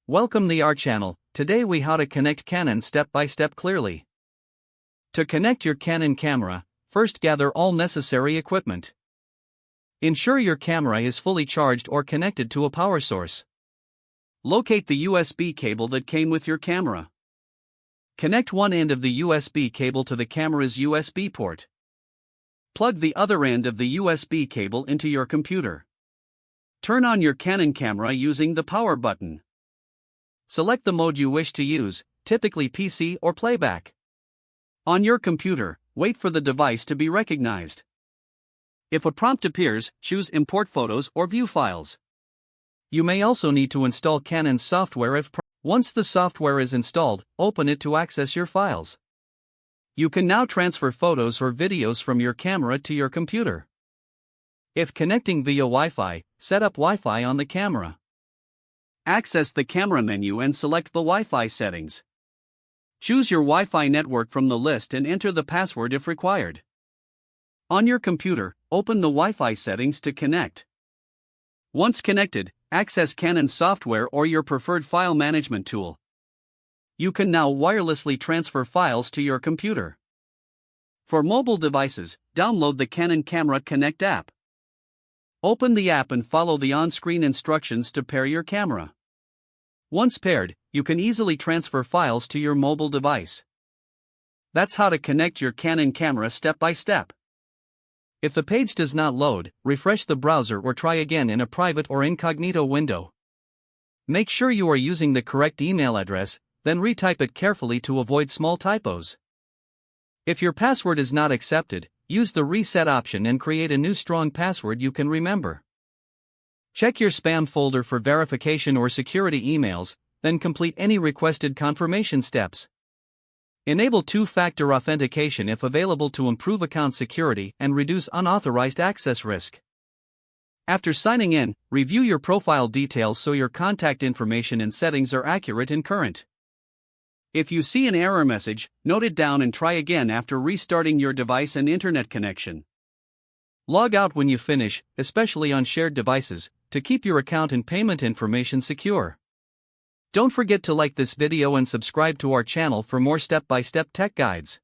Welcome to our channel. Today we how to connect Canon step by step clearly. To connect your Canon camera, first gather all necessary equipment. Ensure your camera is fully charged or connected to a power source. Locate the USB cable that came with your camera. Connect one end of the USB cable to the camera's USB port. Plug the other end of the USB cable into your computer. Turn on your Canon camera using the power button. Select the mode you wish to use, typically PC or playback. On your computer, wait for the device to be recognized. If a prompt appears, choose Import Photos or View Files. You may also need to install Canon's software once the software is installed, open it to access your files. You can now transfer photos or videos from your camera to your computer. If connecting via Wi-Fi, set up Wi-Fi on the camera. Access the camera menu and select the Wi-Fi settings. Choose your Wi-Fi network from the list and enter the password if required. On your computer, open the Wi-Fi settings to connect. Once connected, access Canon software or your preferred file management tool. You can now wirelessly transfer files to your computer. For mobile devices, download the Canon Camera Connect app. Open the app and follow the on-screen instructions to pair your camera. Once paired, you can easily transfer files to your mobile device. That's how to connect your Canon camera step by step. If the page does not load, refresh the browser or try again in a private or incognito window. Make sure you are using the correct email address, then retype it carefully to avoid small typos. If your password is not accepted, use the reset option and create a new strong password you can remember. Check your spam folder for verification or security emails, then complete any requested confirmation steps. Enable two-factor authentication if available to improve account security and reduce unauthorized access risk. After signing in, review your profile details so your contact information and settings are accurate and current. If you see an error message, note it down and try again after restarting your device and internet connection. Log out when you finish, especially on shared devices, to keep your account and payment information secure. Don't forget to like this video and subscribe to our channel for more step-by-step tech guides.